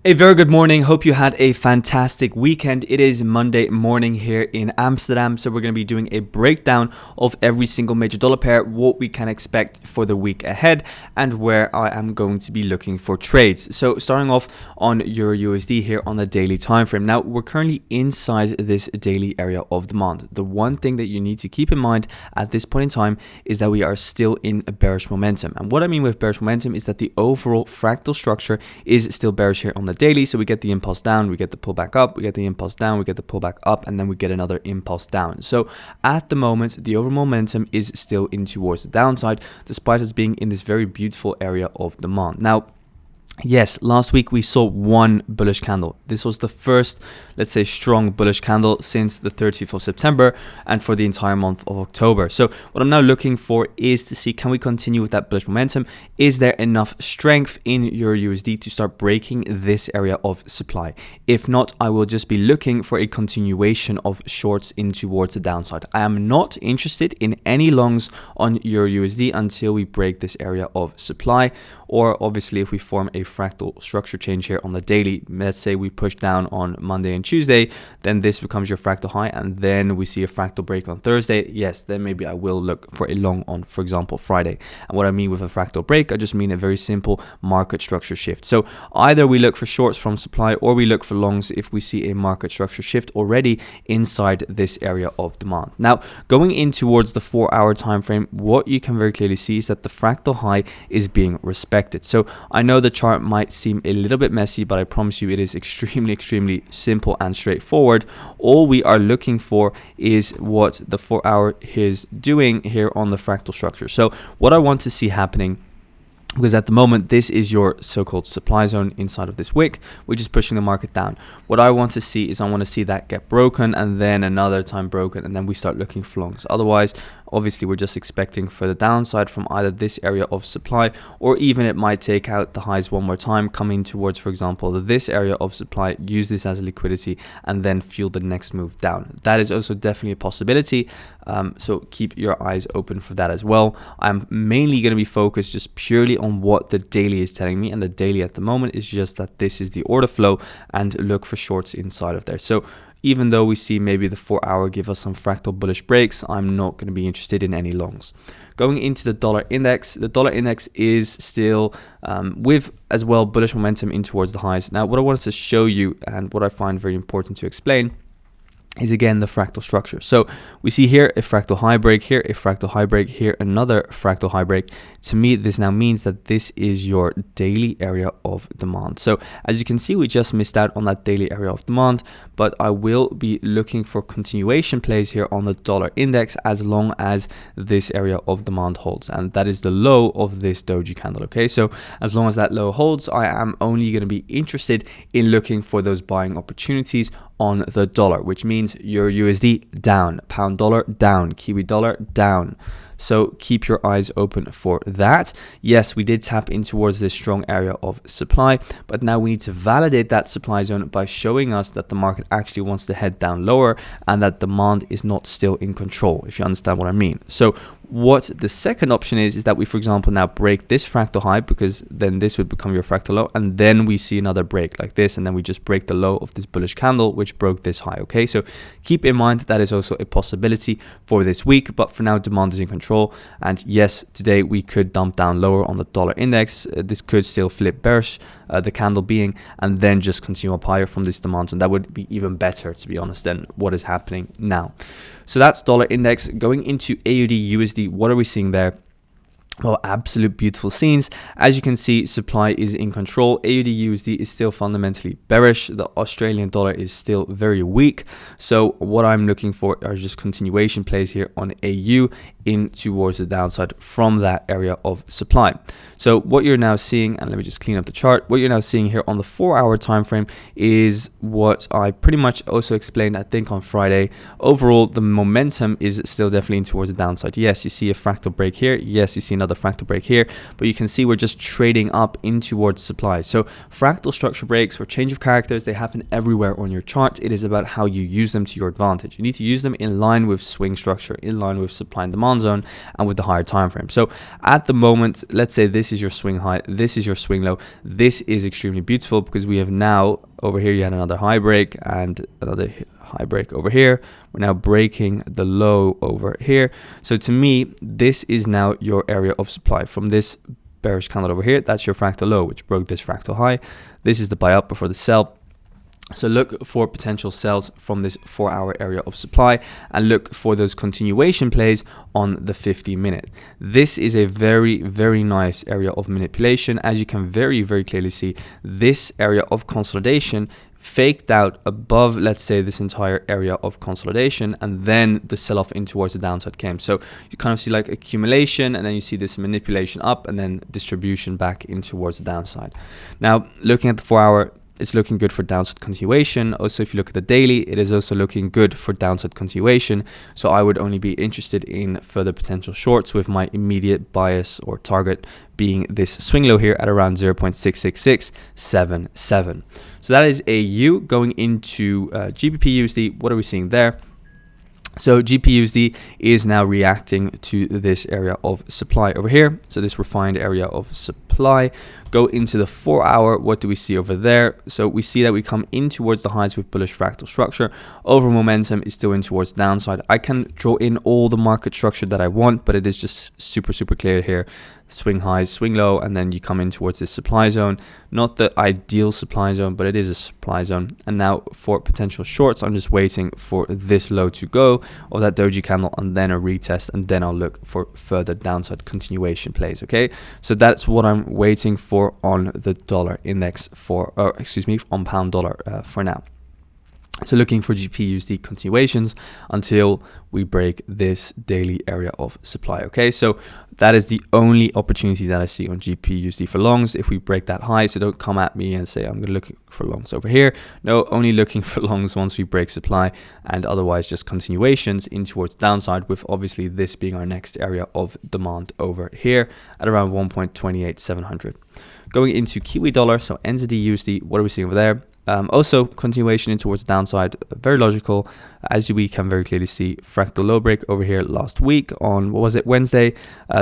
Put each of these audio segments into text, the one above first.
A very good morning. Hope you had a fantastic weekend. It is Monday morning here in Amsterdam, so we're going to be doing a breakdown of every single major dollar pair, what we can expect for the week ahead, and where I am going to be looking for trades. So starting off on EURUSD here on the daily time frame. Now we're currently inside this daily area of demand. The one thing that you need to keep in mind at this point in time is that we are still in a bearish momentum. And what I mean with bearish momentum is that the overall fractal structure is still bearish here on the daily. So we get the impulse down, we get the pullback up, we get the impulse down, we get the pullback up, and then we get another impulse down. So at the moment, the overall momentum is still in towards the downside, despite us being in this very beautiful area of demand. Now, yes, last week we saw one bullish candle. This was the first, let's say, strong bullish candle since the 30th of September and for the entire month of October. So what I'm now looking for is to see, can we continue with that bullish momentum? Is there enough strength in EURUSD to start breaking this area of supply? If not, I will just be looking for a continuation of shorts in towards the downside. I am not interested in any longs on EURUSD until we break this area of supply, or obviously if we form a fractal structure change here on the daily. Let's say we push down on Monday and Tuesday, then this becomes your fractal high, and then we see a fractal break on Thursday. Yes, then maybe I will look for a long on, for example, Friday. And what I mean with a fractal break, I just mean a very simple market structure shift. So either we look for shorts from supply or we look for longs if we see a market structure shift already inside this area of demand. Now, going in towards the 4-hour time frame, what you can very clearly see is that the fractal high is being respected. So I know the chart might seem a little bit messy, but I promise you it is extremely simple and straightforward. All we are looking for is what the 4-hour is doing here on the fractal structure. So what I want to see happening, because at the moment this is your so-called supply zone inside of this wick, which is pushing the market down. What I want to see is I want to see that get broken and then another time broken, and then we start looking for longs. Otherwise, obviously we're just expecting further downside from either this area of supply, or even it might take out the highs one more time, come in towards, for example, this area of supply, use this as a liquidity, and then fuel the next move down. That is also definitely a possibility. So keep your eyes open for that as well. I'm mainly going to be focused just purely on what the daily is telling me, and the daily at the moment is just that this is the order flow, and look for shorts inside of there. So even though we see maybe the 4-hour give us some fractal bullish breaks, I'm not going to be interested in any longs. Going into the dollar index, the dollar index is still with as well bullish momentum in towards the highs. Now, what I wanted to show you and what I find very important to explain is again the fractal structure. So we see here a fractal high break, here a fractal high break, here another fractal high break. To me, this now means that this is your daily area of demand. So as you can see, we just missed out on that daily area of demand, but I will be looking for continuation plays here on the dollar index as long as this area of demand holds, and that is the low of this doji candle. Okay, so as long as that low holds, I am only going to be interested in looking for those buying opportunities on the dollar, which means EURUSD down, pound dollar down, Kiwi dollar down. So keep your eyes open for that. Yes, we did tap in towards this strong area of supply, but now we need to validate that supply zone by showing us that the market actually wants to head down lower and that demand is not still in control, if you understand what I mean. So what the second option is that we, for example, now break this fractal high, because then this would become your fractal low, and then we see another break like this, and then we just break the low of this bullish candle, which broke this high. Okay, so keep in mind that is also a possibility for this week, but for now, demand is in control. And yes, today we could dump down lower on the dollar index. This could still flip bearish, the candle being, and then just continue up higher from this demand, and that would be even better, to be honest, than what is happening now. So that's dollar index. Going into AUDUSD, what are we seeing there? Well, absolute beautiful scenes. As you can see, supply is in control. AUDUSD is still fundamentally bearish. The Australian dollar is still very weak. So what I'm looking for are just continuation plays here on AU in towards the downside from that area of supply. So what you're now seeing, and let me just clean up the chart, what you're now seeing here on the 4-hour time frame is what I pretty much also explained, I think, on Friday. Overall, the momentum is still definitely in towards the downside. Yes, you see a fractal break here. Yes, you see another fractal break here, but you can see we're just trading up in towards supply. So fractal structure breaks or change of characters, they happen everywhere on your chart. It is about how you use them to your advantage. You need to use them in line with swing structure, in line with supply and demand, demand zone and with the higher time frame. So at the moment, let's say this is your swing high, this is your swing low. This is extremely beautiful because we have now over here you had another high break and another high break over here. We're now breaking the low over here. So to me, this is now your area of supply. From this bearish candle over here, that's your fractal low, which broke this fractal high. This is the buy up before the sell. So look for potential sells from this 4-hour area of supply and look for those continuation plays on the 50-minute. This is a very, very nice area of manipulation. As you can very, very clearly see, this area of consolidation faked out above, let's say, this entire area of consolidation, and then the sell-off in towards the downside came. So you kind of see like accumulation, and then you see this manipulation up and then distribution back in towards the downside. Now looking at the 4-hour, it's looking good for downside continuation. Also, if you look at the daily, it is also looking good for downside continuation. So I would only be interested in further potential shorts, with my immediate bias or target being this swing low here at around 0.66677. So that is AU. Going into GBPUSD, what are we seeing there? So GBPUSD is now reacting to this area of supply over here. So this refined area of supply. Go into the 4-hour. What do we see over there? So we see that we come in towards the highs with bullish fractal structure. Over momentum is still in towards downside. I can draw in all the market structure that I want, but it is just super clear here. Swing highs, swing low, and then you come in towards this supply zone. Not the ideal supply zone, but it is a supply zone. And now for potential shorts, I'm just waiting for this low to go of that doji candle and then a retest, and then I'll look for further downside continuation plays. Okay, so that's what I'm waiting for on the dollar index for, on pound dollar for now. So looking for GBPUSD continuations until we break this daily area of supply. Okay, so that is the only opportunity that I see on GBPUSD for longs. If we break that high, so don't come at me and say I'm going to look for longs over here. No, only looking for longs once we break supply, and otherwise just continuations in towards downside, with obviously this being our next area of demand over here at around 1.28700. Going into Kiwi dollar, so NZDUSD, what are we seeing over there? Also continuation in towards downside, very logical, as we can very clearly see. Fractal low break over here last week on, what was it, Wednesday.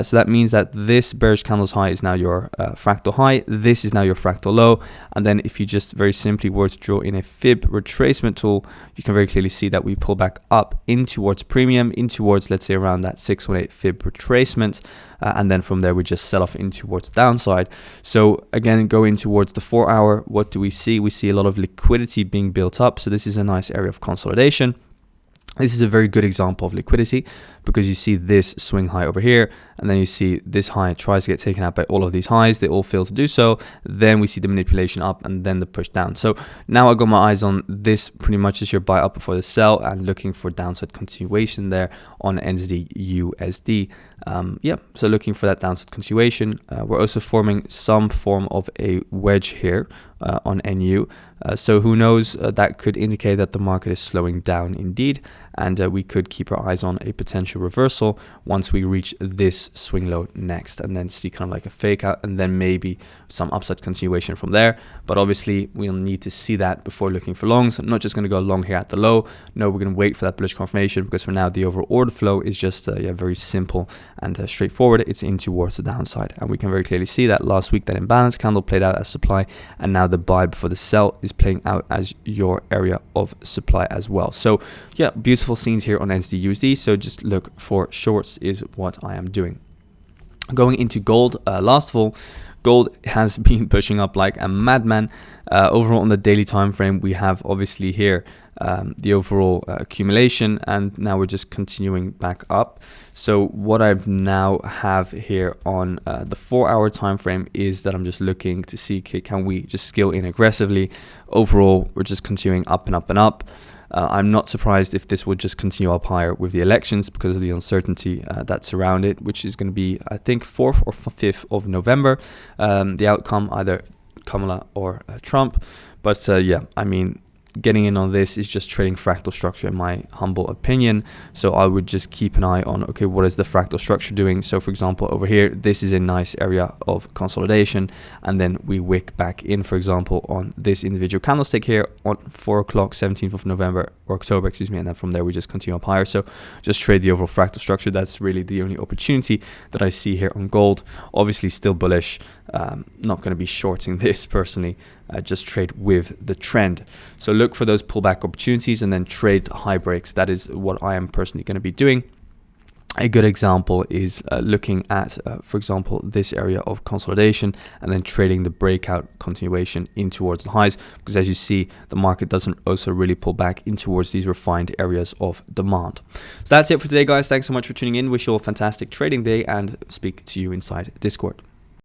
So that means that this bearish candle's high is now your fractal high. This is now your fractal low. And then if you just very simply were to draw in a fib retracement tool, you can very clearly see that we pull back up in towards premium, in towards, let's say, around that 618 fib retracement. And then from there we just sell off in towards downside. So again, going towards the 4-hour, what do we see? We see a lot of liquidity being built up. So this is a nice area of consolidation. This is a very good example of liquidity, because you see this swing high over here, and then you see this high tries to get taken out by all of these highs. They all fail to do so. Then we see the manipulation up and then the push down. So now I got my eyes on this pretty much as your buy up before the sell, and looking for downside continuation there on NZDUSD. So looking for that downside continuation. We're also forming some form of a wedge here on NU. So who knows, that could indicate that the market is slowing down indeed, and we could keep our eyes on a potential reversal once we reach this swing low next, and then see kind of like a fake out, and then maybe some upside continuation from there. But obviously we'll need to see that before looking for longs. I'm not just going to go long here at the low. No, we're going to wait for that bullish confirmation, because for now the overall order flow is just very simple and straightforward. It's in towards the downside, and we can very clearly see that last week that imbalance candle played out as supply, and now the buy before the sell is playing out as your area of supply as well. So yeah, beautiful scenes here on NZDUSD. So just look for shorts is what I am doing. Going into gold, last of all, gold has been pushing up like a madman. Overall on the daily time frame, we have obviously here the overall accumulation, and now we're just continuing back up. So what I now have here on the 4-hour time frame is that I'm just looking to see, okay, can we just scale in aggressively? Overall, we're just continuing up and up and up. I'm not surprised if this would just continue up higher with the elections, because of the uncertainty that's around it, which is going to be, I think, 4th or 5th of November. The outcome, either Kamala or Trump. But yeah, I mean, getting in on this is just trading fractal structure in my humble opinion. So I would just keep an eye on, okay, what is the fractal structure doing? So for example, over here, this is a nice area of consolidation, and then we wick back in, for example, on this individual candlestick here on 4 o'clock 17th of November or October, excuse me, and then from there we just continue up higher. So just trade the overall fractal structure. That's really the only opportunity that I see here on gold. Obviously still bullish, not going to be shorting this personally. Just trade with the trend. So look for those pullback opportunities and then trade high breaks. That is what I am personally going to be doing. A good example is looking at, for example, this area of consolidation and then trading the breakout continuation in towards the highs, because as you see, the market doesn't also really pull back in towards these refined areas of demand. So that's it for today, guys. Thanks so much for tuning in. Wish you all a fantastic trading day and speak to you inside Discord.